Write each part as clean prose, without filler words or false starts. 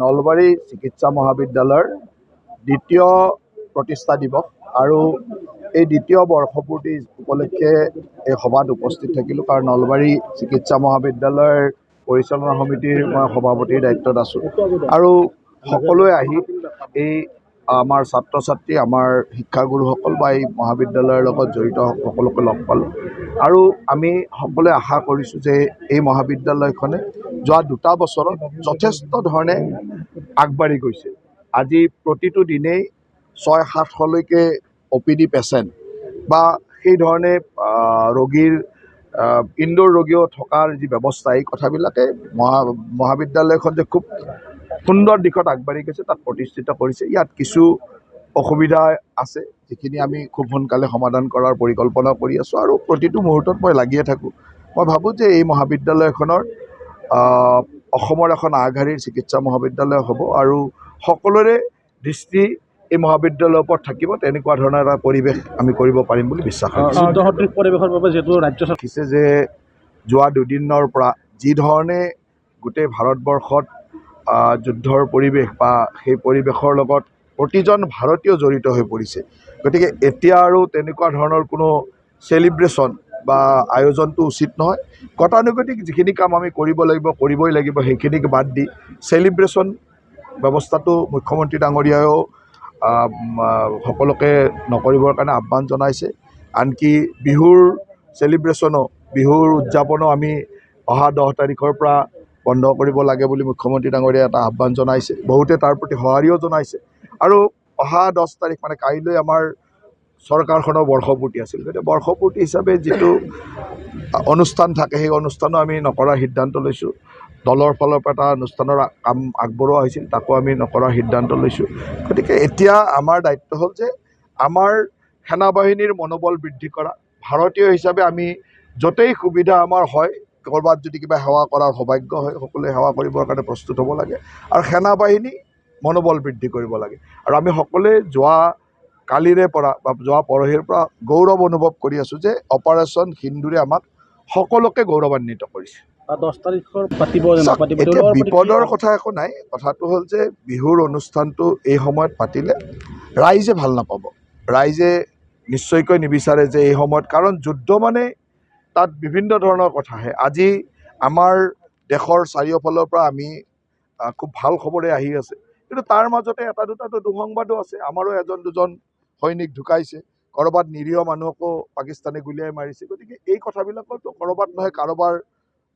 নলবাৰী চিকিৎসা মহাবিদ্যালয়ৰ দ্বিতীয় প্ৰতিষ্ঠা দিৱস আৰু এই দ্বিতীয় বৰ্ষপূৰ্তি উপলক্ষে এই সভাত উপস্থিত থাকিলোঁ। কাৰণ নলবাৰী চিকিৎসা মহাবিদ্যালয়ৰ পৰিচালনা সমিতিৰ মই সভাপতিৰ দায়িত্বত আছোঁ আৰু সকলোৱে আহি এই আমাৰ ছাত্ৰ ছাত্ৰী, আমাৰ শিক্ষাগুৰুসকল বা এই মহাবিদ্যালয়ৰ লগত জড়িত সকলোকে লগ পালোঁ আৰু আমি সকলোৱে আশা কৰিছোঁ যে এই মহাবিদ্যালয়খনে যোৱা 2 বছৰত যথেষ্ট ধৰণে আগবাঢ়ি গৈছে। আজি প্ৰতিটো দিনেই 600-700লৈকে OPD পেচেণ্ট বা সেই ধৰণে ৰোগীৰ ইনডোৰ ৰোগীও থকাৰ যি ব্যৱস্থা, এই কথাবিলাকে মহাবিদ্যালয়খন যে খুব সুন্দৰ দিশত আগবাঢ়ি গৈছে তাক প্ৰতিষ্ঠিত কৰিছে। ইয়াত কিছু অসুবিধা আছে যিখিনি আমি খুব সোনকালে সমাধান কৰাৰ পৰিকল্পনা কৰি আছোঁ আৰু প্ৰতিটো মুহূৰ্তত মই লাগিয়ে থাকোঁ। মই ভাবোঁ যে এই মহাবিদ্যালয়খনৰ অসমৰ এখন আগশাৰীৰ চিকিৎসা মহাবিদ্যালয় হ'ব আৰু সকলোৰে দৃষ্টি এই মহাবিদ্যালয়ৰ ওপৰত থাকিব। তেনেকুৱা ধৰণৰ এটা পৰিৱেশ আমি কৰিব পাৰিম বুলি বিশ্বাস কৰিছোঁ। পৰিৱেশৰ বাবে যিহেতু ৰাজ্য দেখিছে যে যোৱা 2 দিনৰ পৰা যি ধৰণে গোটেই ভাৰতবৰ্ষত যুদ্ধৰ পৰিৱেশ বা সেই পৰিৱেশৰ লগত প্ৰতিজন ভাৰতীয় জড়িত হৈ পৰিছে। গতিকে এতিয়া আৰু তেনেকুৱা ধৰণৰ কোনো চেলিব্ৰেশ্যন বা আয়োজনটো উচিত নহয়। গতানুগতিক যিখিনি কাম আমি কৰিবই লাগিব সেইখিনিক বাদ দি চেলিব্ৰেশ্যন ব্যৱস্থাটো মুখ্যমন্ত্ৰী ডাঙৰীয়ায়ো সকলোকে নকৰিবৰ কাৰণে আহ্বান জনাইছে। আনকি বিহুৰ চেলিব্ৰেশ্যনো, বিহুৰ উদযাপনো আমি অহা 10 তাৰিখৰ পৰা বন্ধ কৰিব লাগে বুলি মুখ্যমন্ত্ৰী ডাঙৰীয়াই এটা আহ্বান জনাইছে। বহুতে তাৰ প্ৰতি সঁহাৰিও জনাইছে আৰু অহা 10 তাৰিখ মানে কাইলৈ আমাৰ চৰকাৰখনৰ বৰ্ষপূৰ্তি আছিল। গতিকে বৰ্ষপূৰ্তি হিচাপে যিটো অনুষ্ঠান থাকে সেই অনুষ্ঠানো আমি নকৰাৰ সিদ্ধান্ত লৈছোঁ। দলৰ ফালৰ পৰা এটা অনুষ্ঠানৰ কাম আগবঢ়োৱা হৈছিল, তাকো আমি নকৰাৰ সিদ্ধান্ত লৈছোঁ। গতিকে এতিয়া আমাৰ দায়িত্ব হ'ল যে আমাৰ সেনাবাহিনীৰ মনোবল বৃদ্ধি কৰা। ভাৰতীয় হিচাপে আমি য'তেই সুবিধা আমাৰ হয়, ক'ৰবাত যদি কিবা সেৱা কৰাৰ সৌভাগ্য হয়, সকলোৱে সেৱা কৰিবৰ কাৰণে প্ৰস্তুত হ'ব লাগে আৰু সেনাবাহিনী মনোবল বৃদ্ধি কৰিব লাগে। আৰু আমি সকলোৱে যোৱা কালিৰে পৰা বা যোৱা পৰহিৰ পৰা গৌৰৱ অনুভৱ কৰি আছোঁ যে অপাৰেশ্যন সিন্দুৰে আমাক সকলোকে গৌৰৱান্বিত কৰিছে। 10 তাৰিখৰ পাতিব এতিয়া বিপদৰ কথা একো নাই। কথাটো হ'ল যে বিহুৰ অনুষ্ঠানটো এই সময়ত পাতিলে ৰাইজে ভাল নাপাব। ৰাইজে নিশ্চয়কৈ নিবিচাৰে যে এই সময়ত, কাৰণ যুদ্ধ মানে তাত বিভিন্ন ধৰণৰ কথা আহে। আজি আমাৰ দেশৰ চাৰিওফালৰ পৰা আমি খুব ভাল খবৰে আহি আছে, কিন্তু তাৰ মাজতে এটা দুটাতো দুঃসংবাদো আছে। আমাৰো 1-2জন সৈনিক ঢুকাইছে, ক'ৰবাত নিৰীহ মানুহকো পাকিস্তানে গুলিয়াই মাৰিছে। গতিকে এই কথাবিলাকতো ক'ৰবাত নহয় কাৰোবাৰ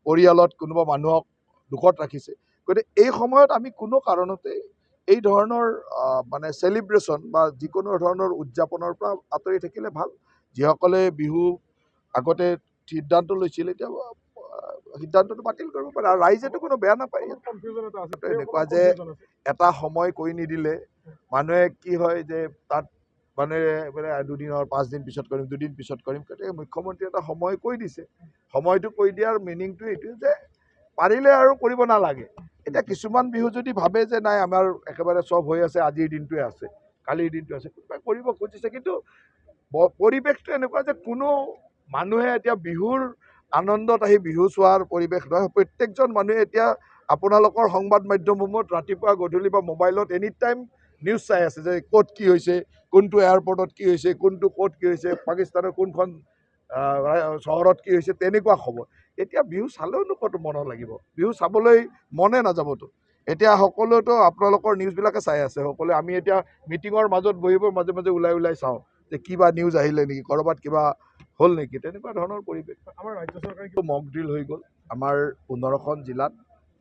পৰিয়ালত কোনোবা মানুহক দুখত ৰাখিছে। গতিকে এই সময়ত আমি কোনো কাৰণতে এই ধৰণৰ মানে চেলিব্ৰেশ্যন বা যিকোনো ধৰণৰ উদযাপনৰ পৰা আঁতৰি থাকিলে ভাল। যিসকলে বিহু আগতে সিদ্ধান্ত লৈছিল এতিয়া সিদ্ধান্তটো বাতিল কৰিব পাৰে আৰু ৰাইজেতো কোনো বেয়া নাপায়। এনেকুৱা যে এটা সময় কৈ নিদিলে মানুহে কি হয় যে তাত মানে 2 দিনৰ 5 দিন পিছত কৰিম, 2 দিন পিছত কৰিম। গতিকে মুখ্যমন্ত্ৰীয়ে এটা সময় কৈ দিছে। সময়টো কৈ দিয়াৰ মিনিংটো এইটোৱে যে পাৰিলে আৰু কৰিব নালাগে। এতিয়া কিছুমান বিহু যদি ভাবে যে নাই আমাৰ একেবাৰে চব হৈ আছে, আজিৰ দিনটোৱে আছে, কালিৰ দিনটো আছে, কোনোবাই কৰিব খুজিছে। কিন্তু পৰিৱেশটো এনেকুৱা যে কোনো মানুহে এতিয়া বিহুৰ আনন্দত আহি বিহু চোৱাৰ পৰিৱেশ নহয়। প্ৰত্যেকজন মানুহে এতিয়া আপোনালোকৰ সংবাদ মাধ্যমসমূহত ৰাতিপুৱা গধূলি বা মোবাইলত এনি টাইম নিউজ চাই আছে যে ক'ত কি হৈছে, কোনটো এয়াৰপৰ্টত কি হৈছে, কোনটো ক'ত কি হৈছে, পাকিস্তানৰ কোনখন চহৰত কি হৈছে, তেনেকুৱা খবৰ। এতিয়া বিহু চালেওনো ক'ত মন লাগিব, বিহু চাবলৈ মনে নাযাবতো। এতিয়া সকলোৱেতো আপোনালোকৰ নিউজবিলাকে চাই আছে সকলোৱে। আমি এতিয়া মিটিঙৰ মাজত বহিব মাজে মাজে ওলাই চাওঁ যে কিবা নিউজ আহিলে নেকি, ক'ৰবাত কিবা হ'ল নেকি, তেনেকুৱা ধৰণৰ পৰিৱেশ। আমাৰ ৰাজ্য চৰকাৰে মক ড্ৰিল হৈ গ'ল। আমাৰ 15খন জিলাত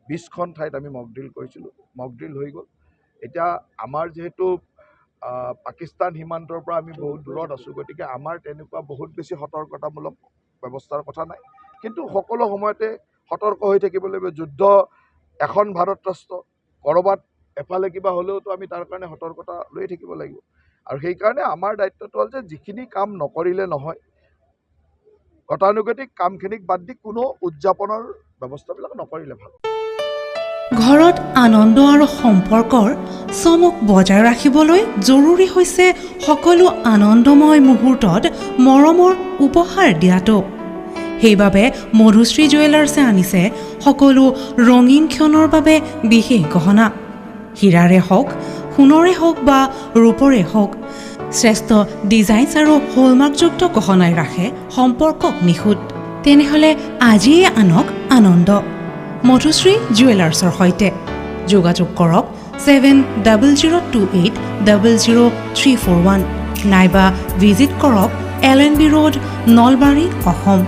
20খন ঠাইত আমি মক ড্ৰিল কৰিছিলোঁ, মক ড্ৰিল হৈ গ'ল। এতিয়া আমাৰ যিহেতু পাকিস্তান সীমান্তৰ পৰা আমি বহুত দূৰত আছোঁ, গতিকে আমাৰ তেনেকুৱা বহুত বেছি সতৰ্কতামূলক ব্যৱস্থাৰ কথা নাই। কিন্তু সকলো সময়তে সতৰ্ক হৈ থাকিব লাগিব। যুদ্ধ এখন ভাৰত ৰাষ্ট্ৰ, ক'ৰবাত এফালে কিবা হ'লেওতো আমি তাৰ কাৰণে সতৰ্কতা লৈ থাকিব লাগিব। আৰু সেইকাৰণে আমাৰ দায়িত্বটো হ'ল যে যিখিনি কাম নকৰিলে নহয়, গতানুগতিক কামখিনিক বাদ দি কোনো উদযাপনৰ ব্যৱস্থাবিলাক নকৰিলে ভাল। ঘৰত আনন্দ আৰু সম্পৰ্কৰ চমক বজাই ৰাখিবলৈ জৰুৰী হৈছে সকলো আনন্দময় মুহূৰ্তত মৰমৰ উপহাৰ দিয়াটো। সেইবাবে মধুশ্ৰী জুৱেলাৰ্ছে আনিছে সকলো ৰঙীন ক্ষণৰ বাবে বিশেষ গহনা। হীৰাৰে হওক, সোণৰে হওক বা ৰূপৰে হওক, শ্ৰেষ্ঠ ডিজাইনছ আৰু হলমাৰ্কযুক্ত গহনাই ৰাখে সম্পৰ্কক নিখুঁত। তেনেহ'লে আজিয়ে আনক আনন্দ মধুশ্ৰী জুৱেলাৰ্ছৰ সৈতে। যোগাযোগ কৰক 7002800341 নাইবা ভিজিট কৰক LNB ৰোড, নলবাৰী, অসম।